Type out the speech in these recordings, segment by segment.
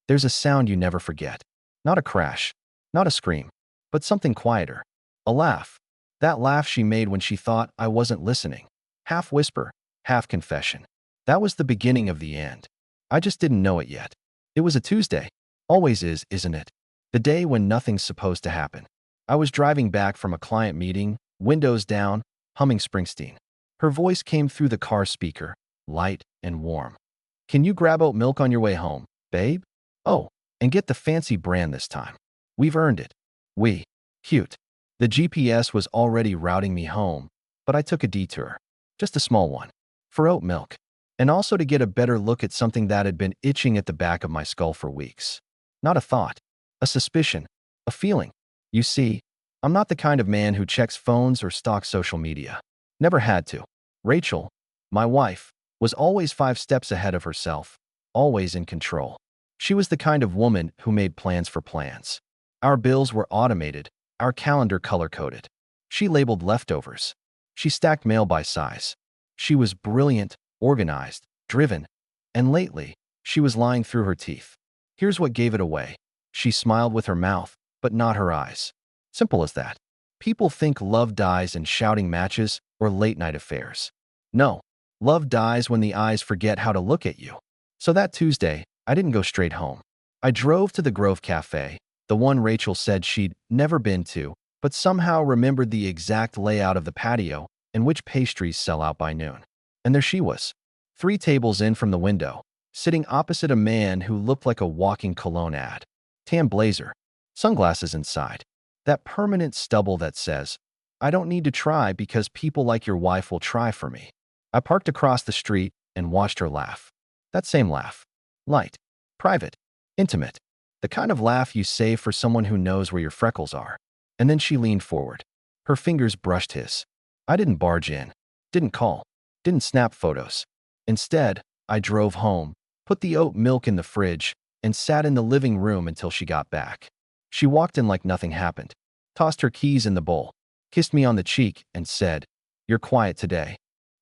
There's a sound you never forget. Not a crash, not a scream, but something quieter. A laugh. That laugh she made when she thought I wasn't listening. Half whisper, half confession. That was the beginning of the end. I just didn't know it yet. It was a Tuesday. Always is, isn't it? The day when nothing's supposed to happen. I was driving back from a client meeting, windows down, humming Springsteen. Her voice came through the car speaker, light and warm. Can you grab oat milk on your way home, babe? Oh, and get the fancy brand this time. We've earned it. We. Cute. The GPS was already routing me home, but I took a detour. Just a small one. For oat milk. And also to get a better look at something that had been itching at the back of my skull for weeks. Not a thought. A suspicion. A feeling. You see, I'm not the kind of man who checks phones or stalks social media. Never had to. Rachel, my wife, was always 5 steps ahead of herself, always in control. She was the kind of woman who made plans for plans. Our bills were automated, our calendar color-coded. She labeled leftovers. She stacked mail by size. She was brilliant, organized, driven, and lately, she was lying through her teeth. Here's what gave it away. She smiled with her mouth, but not her eyes. Simple as that. People think love dies in shouting matches or late-night affairs. No, love dies when the eyes forget how to look at you. So that Tuesday, I didn't go straight home. I drove to the Grove Cafe, the one Rachel said she'd never been to, but somehow remembered the exact layout of the patio and which pastries sell out by noon. And there she was, 3 tables in from the window, sitting opposite a man who looked like a walking cologne ad. Tan blazer, sunglasses inside, that permanent stubble that says, I don't need to try because people like your wife will try for me. I parked across the street and watched her laugh. That same laugh. Light, private, intimate. The kind of laugh you save for someone who knows where your freckles are. And then she leaned forward. Her fingers brushed his. I didn't barge in, didn't call, didn't snap photos. Instead, I drove home, put the oat milk in the fridge, and sat in the living room until she got back. She walked in like nothing happened, tossed her keys in the bowl, kissed me on the cheek, and said, You're quiet today.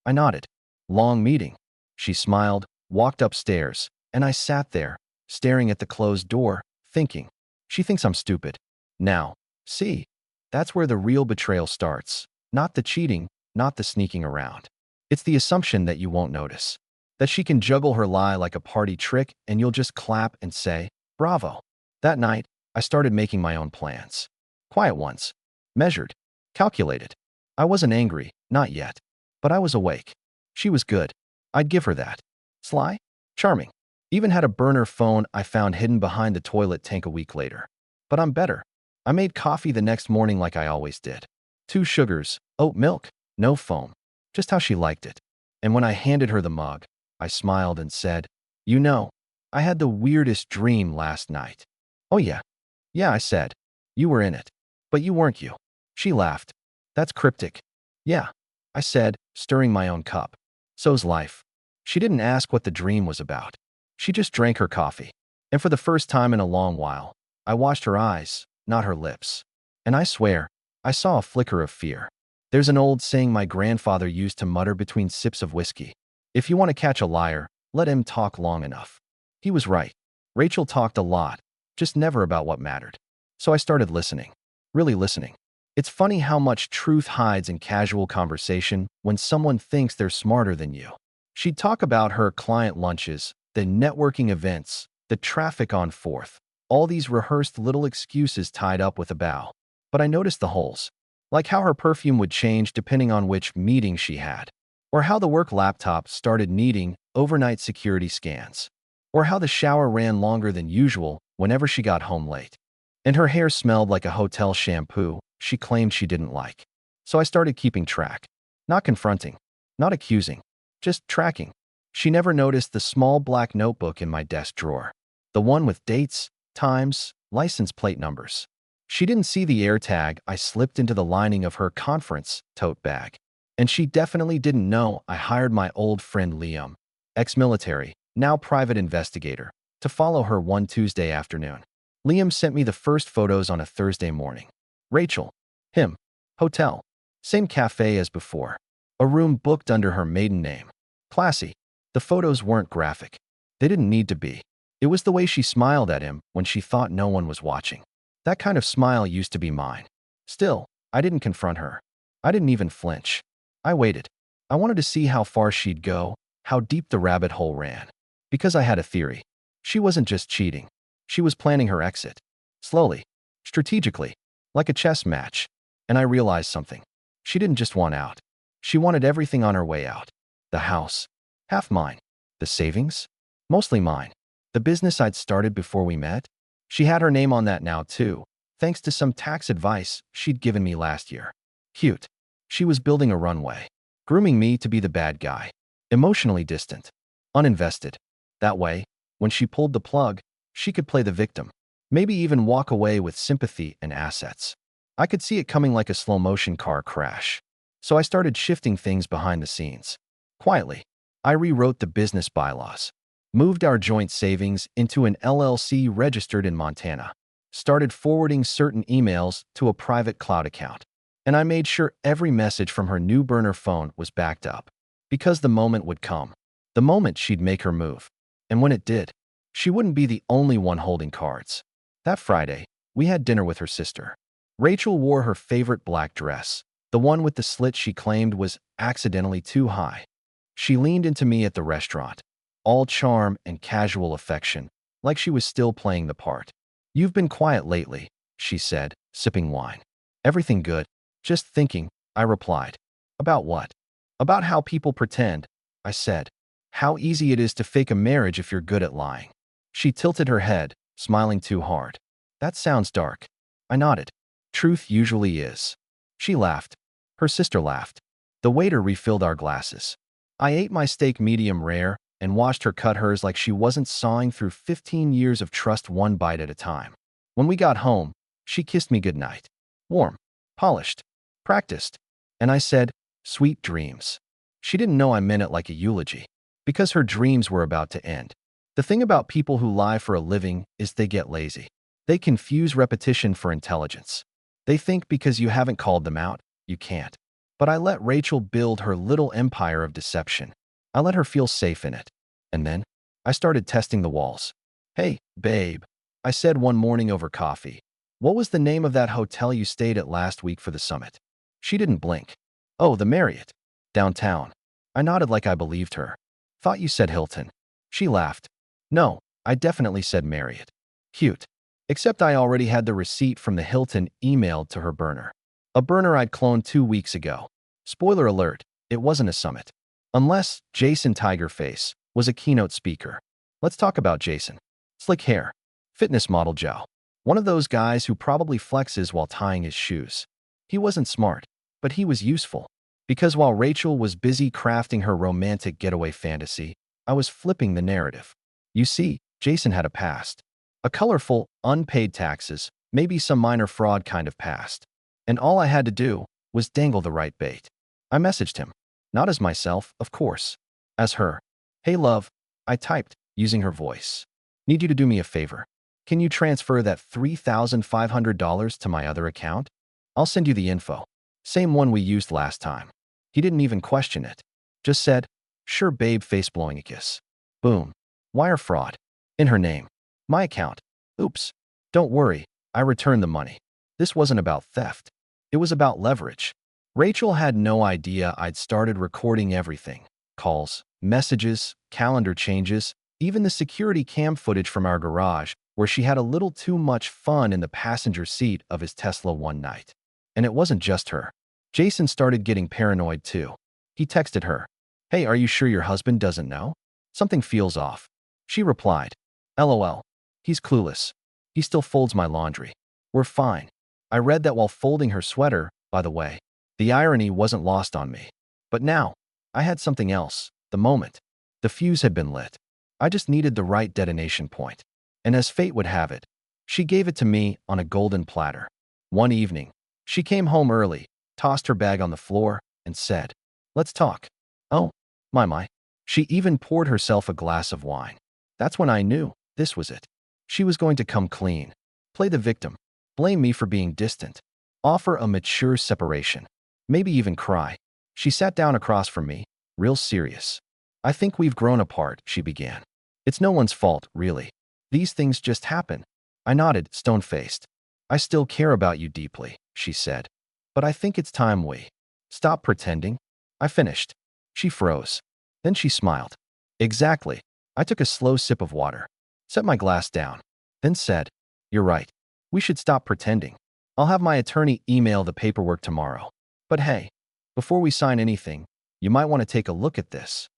I nodded. Long meeting. She smiled, walked upstairs, and I sat there, staring at the closed door, thinking, she thinks I'm stupid. Now, see, that's where the real betrayal starts. Not the cheating, not the sneaking around. It's the assumption that you won't notice. That she can juggle her lie like a party trick and you'll just clap and say, bravo. That night, I started making my own plans. Quiet ones. Measured. Calculated. I wasn't angry, not yet. But I was awake. She was good. I'd give her that. Sly? Charming. Even had a burner phone I found hidden behind the toilet tank a week later. But I'm better. I made coffee the next morning like I always did. 2 sugars, oat milk, no foam. Just how she liked it. And when I handed her the mug, I smiled and said, You know, I had the weirdest dream last night. Oh yeah. Yeah, I said. You were in it. But you weren't you. She laughed. That's cryptic. Yeah, I said, stirring my own cup. So's life. She didn't ask what the dream was about. She just drank her coffee. And for the first time in a long while, I watched her eyes, not her lips. And I swear, I saw a flicker of fear. There's an old saying my grandfather used to mutter between sips of whiskey. If you want to catch a liar, let him talk long enough. He was right. Rachel talked a lot, just never about what mattered. So I started listening. Really listening. It's funny how much truth hides in casual conversation when someone thinks they're smarter than you. She'd talk about her client lunches, the networking events, the traffic on 4th, all these rehearsed little excuses tied up with a bow. But I noticed the holes. Like how her perfume would change depending on which meeting she had. Or how the work laptop started needing overnight security scans. Or how the shower ran longer than usual whenever she got home late. And her hair smelled like a hotel shampoo she claimed she didn't like. So I started keeping track. Not confronting. Not accusing. Just tracking. She never noticed the small black notebook in my desk drawer. The one with dates, times, license plate numbers. She didn't see the AirTag I slipped into the lining of her conference tote bag. And she definitely didn't know I hired my old friend Liam, ex-military, now private investigator, to follow her one Tuesday afternoon. Liam sent me the first photos on a Thursday morning. Rachel. Him. Hotel. Same cafe as before. A room booked under her maiden name. Classy. The photos weren't graphic. They didn't need to be. It was the way she smiled at him when she thought no one was watching. That kind of smile used to be mine. Still, I didn't confront her. I didn't even flinch. I waited. I wanted to see how far she'd go, how deep the rabbit hole ran. Because I had a theory. She wasn't just cheating. She was planning her exit. Slowly. Strategically. Like a chess match. And I realized something. She didn't just want out. She wanted everything on her way out. The house. Half mine. The savings? Mostly mine. The business I'd started before we met? She had her name on that now, too, thanks to some tax advice she'd given me last year. Cute. She was building a runway. Grooming me to be the bad guy. Emotionally distant. Uninvested. That way, when she pulled the plug, she could play the victim. Maybe even walk away with sympathy and assets. I could see it coming like a slow-motion car crash. So I started shifting things behind the scenes. Quietly, I rewrote the business bylaws. Moved our joint savings into an LLC registered in Montana. Started forwarding certain emails to a private cloud account. And I made sure every message from her new burner phone was backed up. Because the moment would come. The moment she'd make her move. And when it did, she wouldn't be the only one holding cards. That Friday, we had dinner with her sister. Rachel wore her favorite black dress, the one with the slit she claimed was accidentally too high. She leaned into me at the restaurant, all charm and casual affection, like she was still playing the part. "You've been quiet lately," she said, sipping wine. "Everything good?" "Just thinking," I replied. "About what?" "About how people pretend," I said. "How easy it is to fake a marriage if you're good at lying." She tilted her head, smiling too hard. "That sounds dark." I nodded. "Truth usually is." She laughed. Her sister laughed. The waiter refilled our glasses. I ate my steak medium rare and watched her cut hers like she wasn't sawing through 15 years of trust one bite at a time. When we got home, she kissed me goodnight. Warm, polished, practiced. And I said, "Sweet dreams." She didn't know I meant it like a eulogy, because her dreams were about to end. The thing about people who lie for a living is they get lazy. They confuse repetition for intelligence. They think because you haven't called them out, you can't. But I let Rachel build her little empire of deception. I let her feel safe in it. And then, I started testing the walls. "Hey, babe," I said one morning over coffee. "What was the name of that hotel you stayed at last week for the summit?" She didn't blink. "Oh, the Marriott. Downtown." I nodded like I believed her. "Thought you said Hilton." She laughed. "No, I definitely said Marriott." Cute. Except I already had the receipt from the Hilton emailed to her burner. A burner I'd cloned 2 weeks ago. Spoiler alert, it wasn't a summit. Unless Jason Tigerface was a keynote speaker. Let's talk about Jason. Slick hair. Fitness model Joe. One of those guys who probably flexes while tying his shoes. He wasn't smart, but he was useful. Because while Rachel was busy crafting her romantic getaway fantasy, I was flipping the narrative. You see, Jason had a past. A colorful, unpaid taxes, maybe some minor fraud kind of past. And all I had to do was dangle the right bait. I messaged him. Not as myself, of course. As her. "Hey love," I typed, using her voice. "Need you to do me a favor. Can you transfer that $3,500 to my other account? I'll send you the info. Same one we used last time." He didn't even question it. Just said, "Sure babe," face blowing a kiss. Boom. Wire fraud. In her name. My account. Oops. Don't worry, I returned the money. This wasn't about theft. It was about leverage. Rachel had no idea I'd started recording everything. Calls, messages, calendar changes, even the security cam footage from our garage, where she had a little too much fun in the passenger seat of his Tesla one night. And it wasn't just her. Jason started getting paranoid too. He texted her, "Hey, are you sure your husband doesn't know? Something feels off." She replied, "LOL. He's clueless. He still folds my laundry. We're fine." I read that while folding her sweater, by the way. The irony wasn't lost on me. But now, I had something else. The moment. The fuse had been lit. I just needed the right detonation point. And as fate would have it, she gave it to me on a golden platter. One evening, she came home early, tossed her bag on the floor, and said, "Let's talk." Oh, my. She even poured herself a glass of wine. That's when I knew this was it. She was going to come clean. Play the victim. Blame me for being distant. Offer a mature separation. Maybe even cry. She sat down across from me, real serious. "I think we've grown apart," she began. "It's no one's fault, really. These things just happen. I nodded, stone-faced. I still care about you deeply, she said. But I think it's time we stop pretending. I finished. She froze. Then she smiled. Exactly. I took a slow sip of water, set my glass down, then said, "You're right. We should stop pretending. I'll have my attorney email the paperwork tomorrow. But hey, before we sign anything, you might want to take a look at this."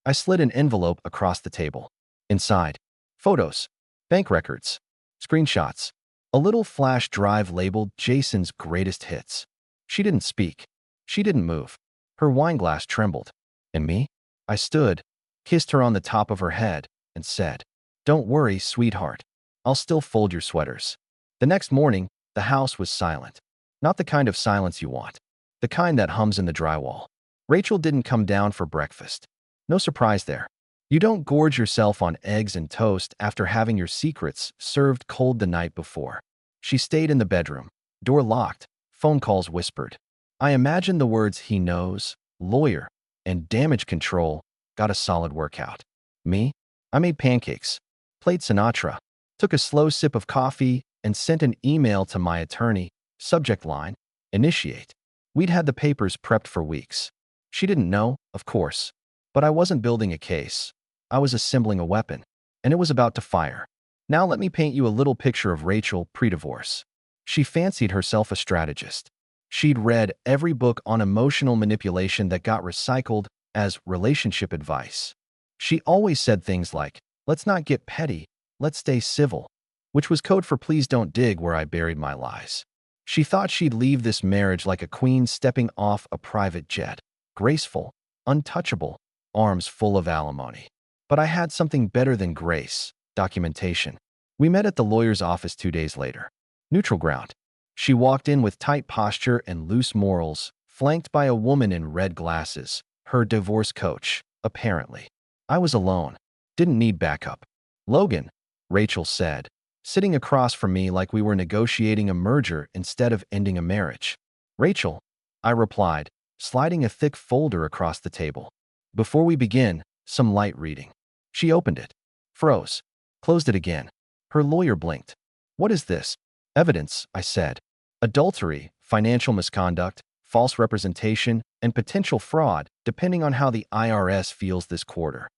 I slid an envelope across the table. Inside, photos, bank records, screenshots, a little flash drive labeled Jason's greatest hits. She didn't speak. She didn't move. Her wine glass trembled. And me? I stood, kissed her on the top of her head, and said, "Don't worry, sweetheart. I'll still fold your sweaters." The next morning, the house was silent. Not the kind of silence you want. The kind that hums in the drywall. Rachel didn't come down for breakfast. No surprise there. You don't gorge yourself on eggs and toast after having your secrets served cold the night before. She stayed in the bedroom, door locked, phone calls whispered. I imagined the words "he knows," "lawyer," and "damage control" got a solid workout. Me? I made pancakes, played Sinatra, took a slow sip of coffee, and sent an email to my attorney. Subject line, "Initiate." We'd had the papers prepped for weeks. She didn't know, of course, but I wasn't building a case. I was assembling a weapon, and it was about to fire. Now let me paint you a little picture of Rachel pre-divorce. She fancied herself a strategist. She'd read every book on emotional manipulation that got recycled as relationship advice. She always said things like, "Let's not get petty, let's stay civil," which was code for "please don't dig where I buried my lies." She thought she'd leave this marriage like a queen stepping off a private jet, graceful, untouchable, arms full of alimony. But I had something better than grace: documentation. We met at the lawyer's office 2 days later. Neutral ground. She walked in with tight posture and loose morals, flanked by a woman in red glasses, her divorce coach, apparently. I was alone. Didn't need backup. "Logan," Rachel said, sitting across from me like we were negotiating a merger instead of ending a marriage. "Rachel," I replied, sliding a thick folder across the table. "Before we begin, some light reading." She opened it, froze, closed it again. Her lawyer blinked. "What is this?" "Evidence," I said. "Adultery, financial misconduct, false representation, and potential fraud, depending on how the IRS feels this quarter."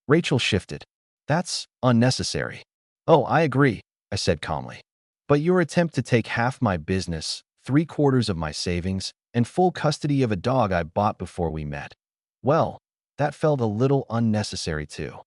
Rachel shifted. "That's unnecessary." "Oh, I agree," I said calmly. "But your attempt to take half my business, 3/4 of my savings, and full custody of a dog I bought before we met, well, that felt a little unnecessary too.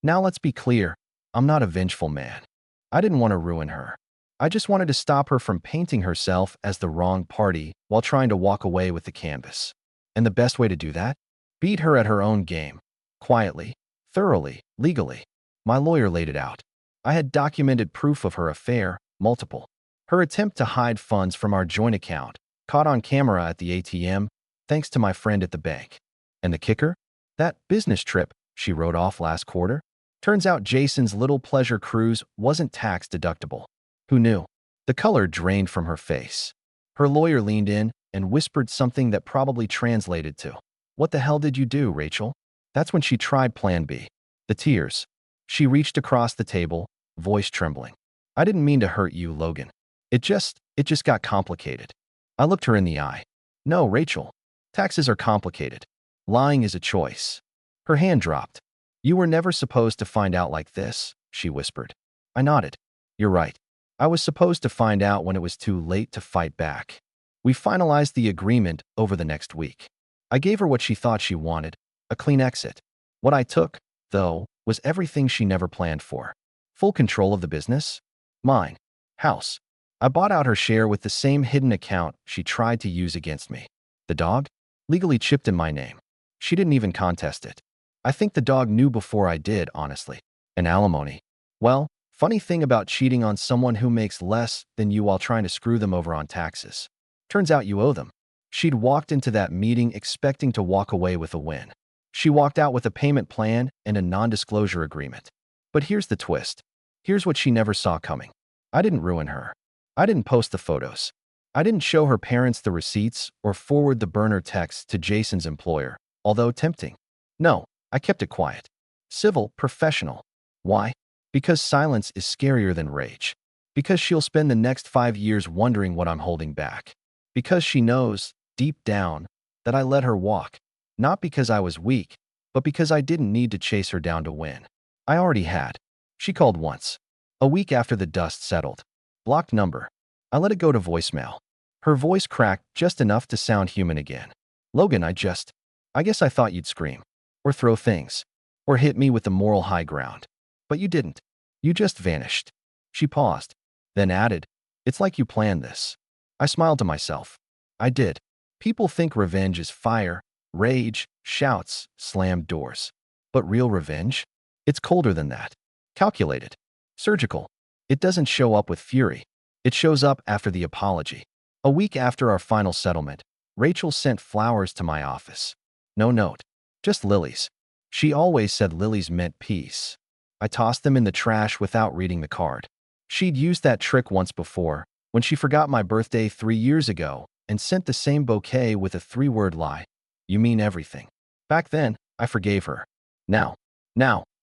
Now let's be clear, I'm not a vengeful man. I didn't want to ruin her. I just wanted to stop her from painting herself as the wrong party while trying to walk away with the canvas. And the best way to do that? Beat her at her own game. Quietly, thoroughly, legally. My lawyer laid it out. I had documented proof of her affair, multiple. Her attempt to hide funds from our joint account, caught on camera at the ATM, thanks to my friend at the bank. And the kicker? That business trip she wrote off last quarter? Turns out Jason's little pleasure cruise wasn't tax deductible. Who knew? The color drained from her face. Her lawyer leaned in and whispered something that probably translated to, "What the hell did you do, Rachel?" That's when she tried Plan B. The tears. She reached across the table, voice trembling. "I didn't mean to hurt you, Logan. It just got complicated." I looked her in the eye. "No, Rachel. Taxes are complicated. Lying is a choice." Her hand dropped. "You were never supposed to find out like this," she whispered. I nodded. "You're right. I was supposed to find out when it was too late to fight back." We finalized the agreement over the next week. I gave her what she thought she wanted, a clean exit. What I took, though, was everything she never planned for. Full control of the business. Mine. House. I bought out her share with the same hidden account she tried to use against me. The dog? Legally chipped in my name. She didn't even contest it. I think the dog knew before I did, honestly. And alimony. Well, funny thing about cheating on someone who makes less than you while trying to screw them over on taxes. Turns out you owe them. She'd walked into that meeting expecting to walk away with a win. She walked out with a payment plan and a non-disclosure agreement. But here's the twist. Here's what she never saw coming. I didn't ruin her. I didn't post the photos. I didn't show her parents the receipts or forward the burner text to Jason's employer, although tempting. No, I kept it quiet. Civil, professional. Why? Because silence is scarier than rage. Because she'll spend the next 5 years wondering what I'm holding back. Because she knows, deep down, that I let her walk. Not because I was weak, but because I didn't need to chase her down to win. I already had. She called once. A week after the dust settled. Blocked number. I let it go to voicemail. Her voice cracked just enough to sound human again. Logan, I guess I thought you'd scream. Or throw things. Or hit me with the moral high ground. But you didn't. You just vanished. She paused. Then added, it's like you planned this. I smiled to myself. I did. People think revenge is fire, rage, shouts, slammed doors. But real revenge? It's colder than that. Calculated. Surgical. It doesn't show up with fury. It shows up after the apology. A week after our final settlement, Rachel sent flowers to my office. No note. Just lilies. She always said lilies meant peace. I tossed them in the trash without reading the card. She'd used that trick once before, when she forgot my birthday 3 years ago and sent the same bouquet with a 3-word lie. You mean everything. Back then, I forgave her. Now,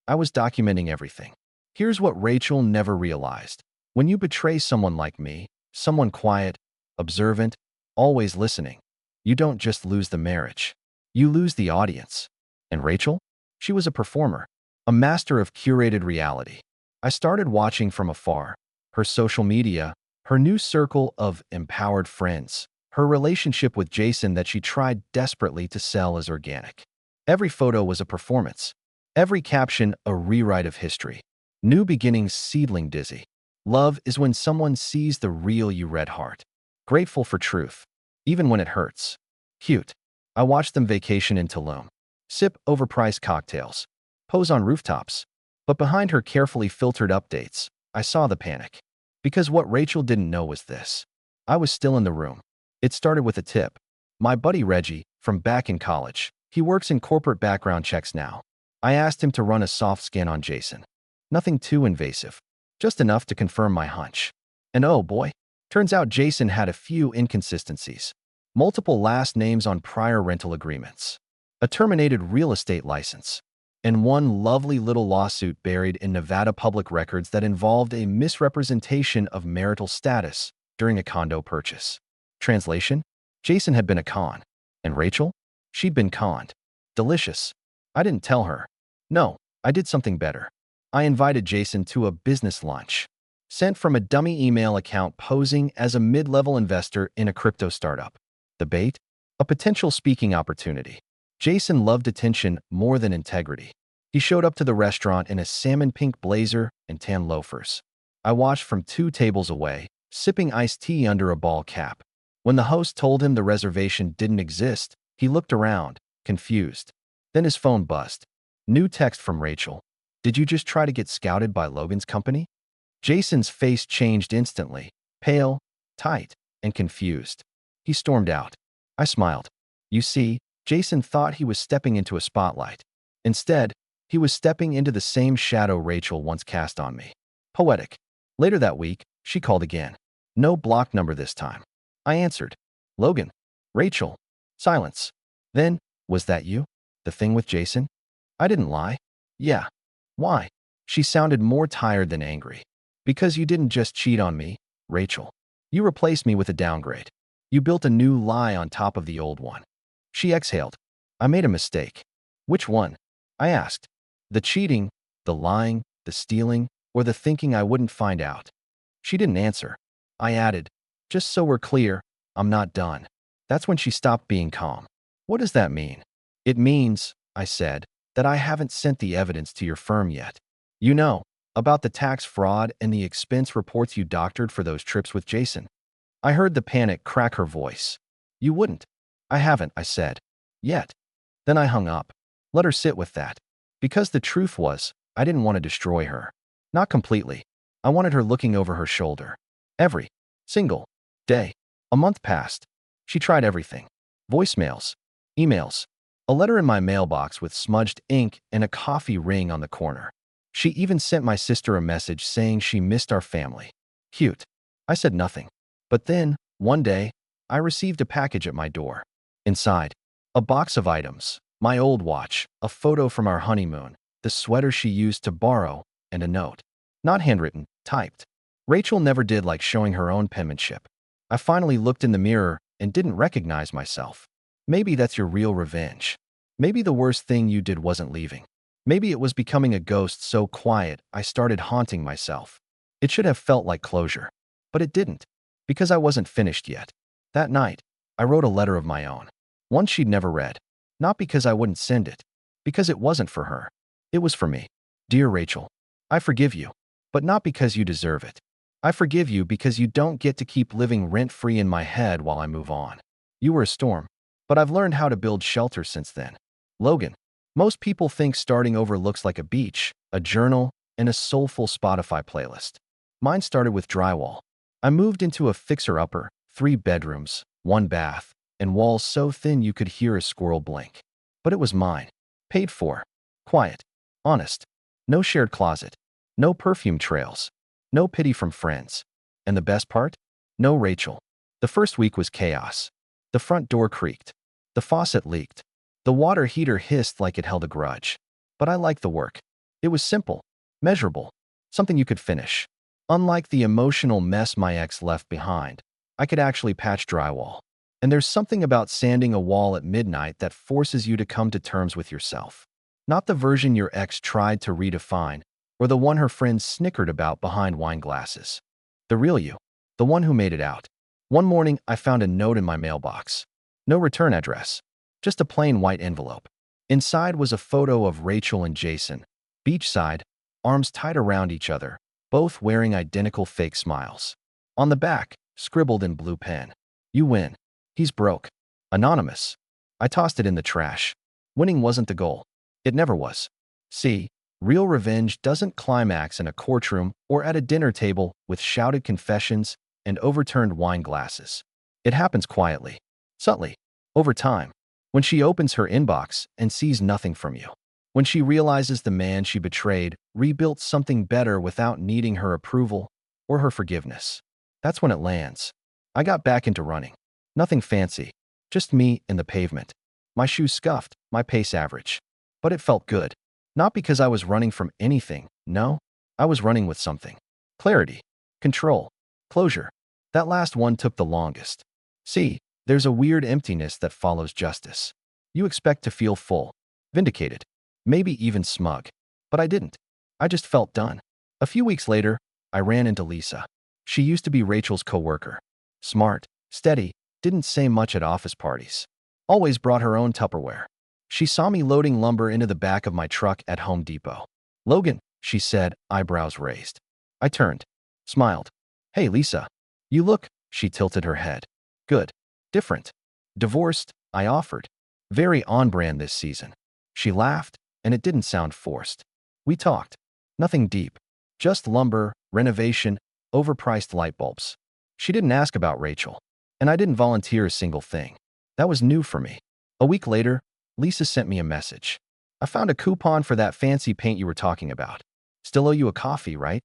I was documenting everything. Here's what Rachel never realized. When you betray someone like me, someone quiet, observant, always listening, you don't just lose the marriage. You lose the audience. And Rachel? She was a performer, a master of curated reality. I started watching from afar. Her social media, her new circle of empowered friends, her relationship with Jason that she tried desperately to sell as organic. Every photo was a performance. Every caption a rewrite of history. New beginnings seedling dizzy. Love is when someone sees the real you, red heart. Grateful for truth, even when it hurts. Cute. I watched them vacation in Tulum. Sip overpriced cocktails. Pose on rooftops. But behind her carefully filtered updates, I saw the panic. Because what Rachel didn't know was this. I was still in the room. It started with a tip. My buddy Reggie, from back in college, he works in corporate background checks now. I asked him to run a soft scan on Jason. Nothing too invasive. Just enough to confirm my hunch. And oh boy, turns out Jason had a few inconsistencies. Multiple last names on prior rental agreements. A terminated real estate license. And one lovely little lawsuit buried in Nevada public records that involved a misrepresentation of marital status during a condo purchase. Translation? Jason had been a con. And Rachel? She'd been conned. Delicious. I didn't tell her. No, I did something better. I invited Jason to a business lunch. Sent from a dummy email account posing as a mid-level investor in a crypto startup. The bait? A potential speaking opportunity. Jason loved attention more than integrity. He showed up to the restaurant in a salmon-pink blazer and tan loafers. I watched from 2 tables away, sipping iced tea under a ball cap. When the host told him the reservation didn't exist, he looked around, confused. Then his phone buzzed. New text from Rachel. Did you just try to get scouted by Logan's company? Jason's face changed instantly, pale, tight, and confused. He stormed out. I smiled. You see, Jason thought he was stepping into a spotlight. Instead, he was stepping into the same shadow Rachel once cast on me. Poetic. Later that week, she called again. No block number this time. I answered. Logan. Rachel. Silence. Then, was that you? The thing with Jason? I didn't lie. Yeah. Why? She sounded more tired than angry. Because you didn't just cheat on me, Rachel. You replaced me with a downgrade. You built a new lie on top of the old one. She exhaled. I made a mistake. Which one? I asked. The cheating, the lying, the stealing, or the thinking I wouldn't find out? She didn't answer. I added, just so we're clear, I'm not done. That's when she stopped being calm. What does that mean? It means, I said, that I haven't sent the evidence to your firm yet. You know, about the tax fraud and the expense reports you doctored for those trips with Jason. I heard the panic crack her voice. You wouldn't. I haven't, I said. Yet. Then I hung up. Let her sit with that. Because the truth was, I didn't want to destroy her. Not completely. I wanted her looking over her shoulder. Every single day. A month passed. She tried everything. Voicemails. Emails. A letter in my mailbox with smudged ink and a coffee ring on the corner. She even sent my sister a message saying she missed our family. Cute. I said nothing. But then, one day, I received a package at my door. Inside, a box of items, my old watch, a photo from our honeymoon, the sweater she used to borrow, and a note. Not handwritten, typed. Rachel never did like showing her own penmanship. I finally looked in the mirror and didn't recognize myself. Maybe that's your real revenge. Maybe the worst thing you did wasn't leaving. Maybe it was becoming a ghost so quiet I started haunting myself. It should have felt like closure. But it didn't, because I wasn't finished yet. That night, I wrote a letter of my own. One she'd never read. Not because I wouldn't send it. Because it wasn't for her. It was for me. Dear Rachel, I forgive you. But not because you deserve it. I forgive you because you don't get to keep living rent-free in my head while I move on. You were a storm. But I've learned how to build shelter since then. Logan. Most people think starting over looks like a beach, a journal, and a soulful Spotify playlist. Mine started with drywall. I moved into a fixer-upper, 3 bedrooms, 1 bath, and walls so thin you could hear a squirrel blink. But it was mine. Paid for. Quiet. Honest. No shared closet. No perfume trails. No pity from friends. And the best part? No Rachel. The first week was chaos. The front door creaked. The faucet leaked. The water heater hissed like it held a grudge. But I liked the work. It was simple. Measurable. Something you could finish. Unlike the emotional mess my ex left behind, I could actually patch drywall. And there's something about sanding a wall at midnight that forces you to come to terms with yourself. Not the version your ex tried to redefine, or the one her friends snickered about behind wine glasses. The real you. The one who made it out. One morning, I found a note in my mailbox. No return address. Just a plain white envelope. Inside was a photo of Rachel and Jason, beachside, arms tied around each other, both wearing identical fake smiles. On the back, scribbled in blue pen. You win. He's broke. Anonymous. I tossed it in the trash. Winning wasn't the goal. It never was. See, real revenge doesn't climax in a courtroom or at a dinner table with shouted confessions and overturned wine glasses. It happens quietly, subtly, over time, when she opens her inbox and sees nothing from you. When she realizes the man she betrayed rebuilt something better without needing her approval or her forgiveness. That's when it lands. I got back into running. Nothing fancy, just me and the pavement. My shoes scuffed, my pace average. But it felt good. Not because I was running from anything, no. I was running with something. Clarity. Control. Closure. That last one took the longest. See, there's a weird emptiness that follows justice. You expect to feel full, vindicated, maybe even smug. But I didn't. I just felt done. A few weeks later, I ran into Lisa. She used to be Rachel's coworker. Smart, steady, didn't say much at office parties. Always brought her own Tupperware. She saw me loading lumber into the back of my truck at Home Depot. Logan, she said, eyebrows raised. I turned, smiled. Hey, Lisa. You look, she tilted her head. Good. Different. Divorced, I offered. Very on-brand this season. She laughed, and it didn't sound forced. We talked. Nothing deep. Just lumber, renovation, overpriced light bulbs. She didn't ask about Rachel, and I didn't volunteer a single thing. That was new for me. A week later, Lisa sent me a message. I found a coupon for that fancy paint you were talking about. Still owe you a coffee, right?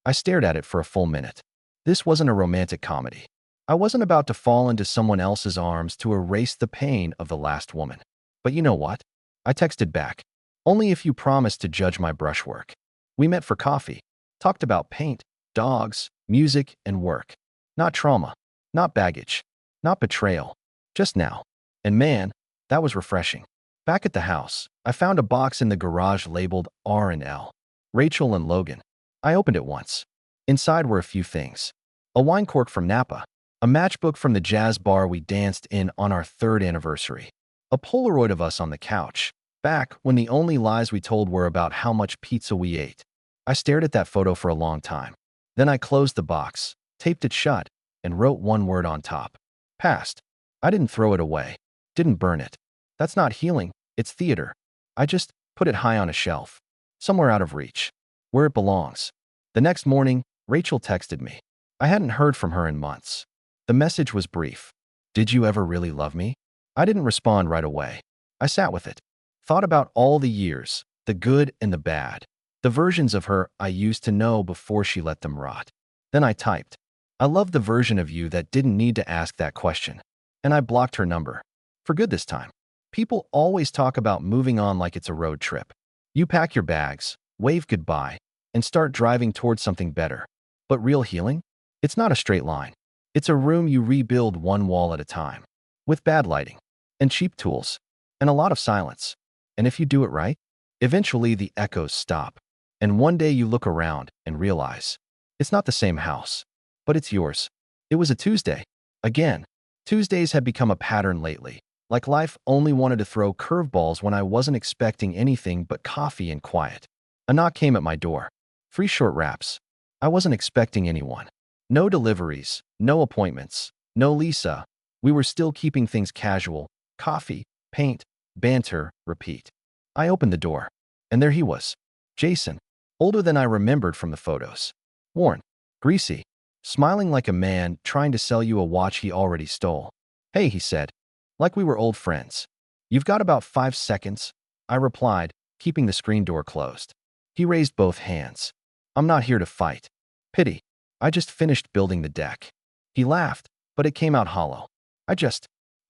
I stared at it for a full minute. This wasn't a romantic comedy. I wasn't about to fall into someone else's arms to erase the pain of the last woman. But you know what? I texted back. Only if you promise to judge my brushwork. We met for coffee. Talked about paint, dogs, music, and work. Not trauma. Not baggage. Not betrayal. Just now. And man, that was refreshing. Back at the house, I found a box in the garage labeled R&L. Rachel and Logan. I opened it once. Inside were a few things. A wine cork from Napa. A matchbook from the jazz bar we danced in on our 3rd anniversary. A Polaroid of us on the couch, back when the only lies we told were about how much pizza we ate. I stared at that photo for a long time. Then I closed the box, taped it shut, and wrote one word on top. Past. I didn't throw it away. Didn't burn it. That's not healing, it's theater. I just put it high on a shelf. Somewhere out of reach. Where it belongs. The next morning, Rachel texted me. I hadn't heard from her in months. The message was brief. Did you ever really love me? I didn't respond right away. I sat with it. Thought about all the years, the good and the bad. The versions of her I used to know before she let them rot. Then I typed. I love the version of you that didn't need to ask that question. And I blocked her number. For good this time. People always talk about moving on like it's a road trip. You pack your bags, wave goodbye, and start driving towards something better. But real healing? It's not a straight line. It's a room you rebuild one wall at a time, with bad lighting, and cheap tools, and a lot of silence. And if you do it right, eventually the echoes stop. And one day you look around and realize it's not the same house, but it's yours. It was a Tuesday. Again, Tuesdays had become a pattern lately. Like life only wanted to throw curveballs when I wasn't expecting anything but coffee and quiet. A knock came at my door. 3 short raps. I wasn't expecting anyone. No deliveries, no appointments, no Lisa. We were still keeping things casual. Coffee, paint, banter, repeat. I opened the door, and there he was. Jason, older than I remembered from the photos. Worn, greasy, smiling like a man trying to sell you a watch he already stole. Hey, he said, like we were old friends. You've got about 5 seconds, I replied, keeping the screen door closed. He raised both hands. I'm not here to fight. Pity. I just finished building the deck. He laughed, but it came out hollow. I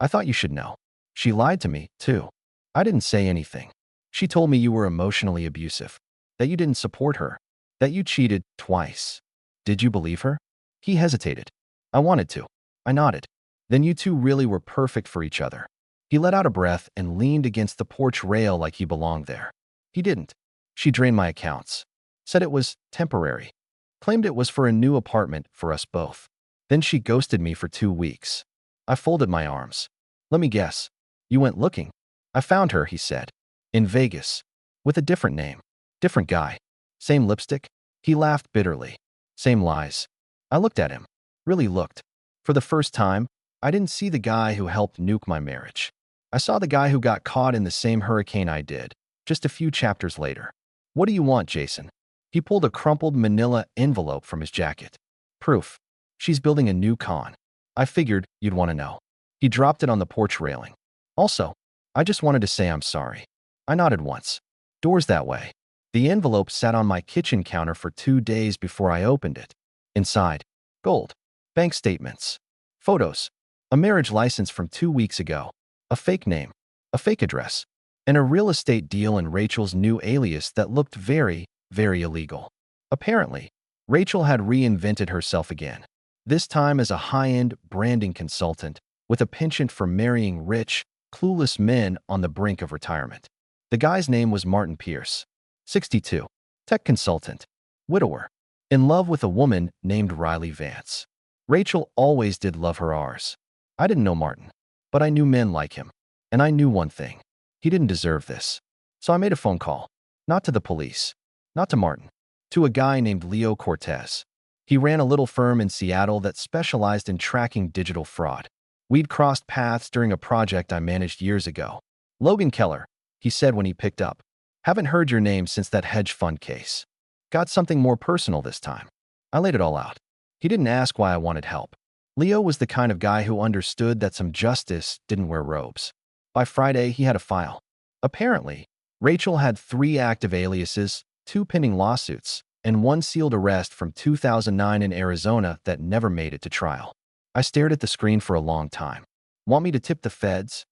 thought you should know. She lied to me, too. I didn't say anything. She told me you were emotionally abusive, that you didn't support her, that you cheated twice. Did you believe her? He hesitated. I wanted to. I nodded. Then you two really were perfect for each other. He let out a breath and leaned against the porch rail like he belonged there. He didn't. She drained my accounts. Said it was temporary. Claimed it was for a new apartment for us both. Then she ghosted me for 2 weeks. I folded my arms. Let me guess. You went looking. I found her, he said. In Vegas. With a different name. Different guy. Same lipstick? He laughed bitterly. Same lies. I looked at him. Really looked. For the first time, I didn't see the guy who helped nuke my marriage. I saw the guy who got caught in the same hurricane I did, just a few chapters later. What do you want, Jason? He pulled a crumpled manila envelope from his jacket. Proof. She's building a new con. I figured you'd want to know. He dropped it on the porch railing. Also, I just wanted to say I'm sorry. I nodded once. Doors that way. The envelope sat on my kitchen counter for 2 days before I opened it. Inside, gold, bank statements, photos, a marriage license from 2 weeks ago, a fake name, a fake address, and a real estate deal in Rachel's new alias that looked very, very illegal. Apparently, Rachel had reinvented herself again, this time as a high-end branding consultant with a penchant for marrying rich, clueless men on the brink of retirement. The guy's name was Martin Pierce, 62, tech consultant, widower, in love with a woman named Riley Vance. Rachel always did love her R's. I didn't know Martin, but I knew men like him. And I knew one thing. He didn't deserve this. So I made a phone call. Not to the police. Not to Martin. To a guy named Leo Cortez. He ran a little firm in Seattle that specialized in tracking digital fraud. We'd crossed paths during a project I managed years ago. Logan Keller, he said when he picked up. Haven't heard your name since that hedge fund case. Got something more personal this time. I laid it all out. He didn't ask why I wanted help. Leo was the kind of guy who understood that some justice didn't wear robes. By Friday, he had a file. Apparently, Rachel had 3 active aliases, 2 pending lawsuits, and 1 sealed arrest from 2009 in Arizona that never made it to trial. I stared at the screen for a long time. Want me to tip the feds?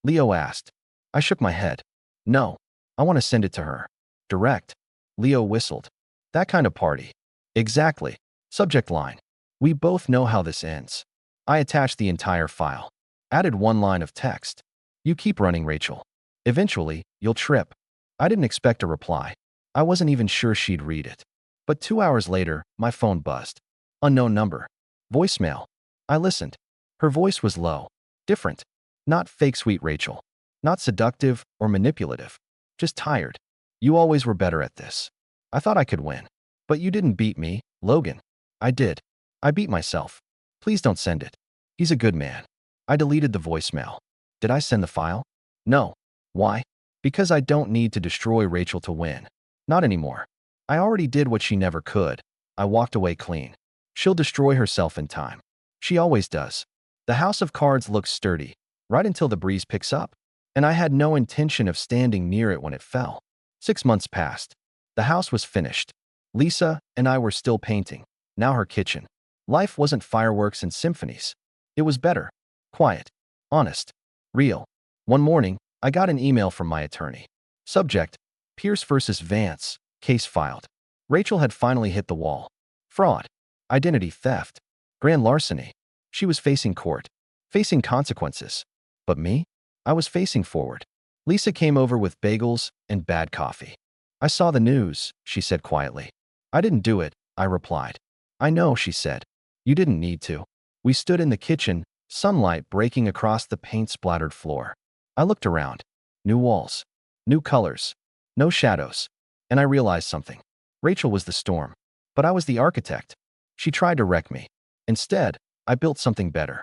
Leo asked. I shook my head. No, I want to send it to her. Direct. Leo whistled. That kind of party. Exactly. Subject line. We both know how this ends. I attached the entire file. Added 1 line of text. You keep running, Rachel. Eventually, you'll trip. I didn't expect a reply. I wasn't even sure she'd read it. But 2 hours later, my phone buzzed. Unknown number. Voicemail. I listened. Her voice was low. Different. Not fake sweet Rachel. Not seductive or manipulative. Just tired. You always were better at this. I thought I could win. But you didn't beat me, Logan. I did. I beat myself. Please don't send it. He's a good man. I deleted the voicemail. Did I send the file? No. Why? Because I don't need to destroy Rachel to win. Not anymore. I already did what she never could. I walked away clean. She'll destroy herself in time. She always does. The house of cards looks sturdy, right until the breeze picks up. And I had no intention of standing near it when it fell. 6 months passed. The house was finished. Lisa and I were still painting. Now her kitchen. Life wasn't fireworks and symphonies. It was better. Quiet. Honest. Real. One morning, I got an email from my attorney. Subject: Pierce versus Vance. Case filed. Rachel had finally hit the wall. Fraud. Identity theft. Grand larceny. She was facing court. Facing consequences. But me? I was facing forward. Lisa came over with bagels and bad coffee. I saw the news, she said quietly. I didn't do it, I replied. I know, she said. You didn't need to. We stood in the kitchen, sunlight breaking across the paint-splattered floor. I looked around. New walls. New colors. No shadows. And I realized something. Rachel was the storm. But I was the architect. She tried to wreck me. Instead, I built something better.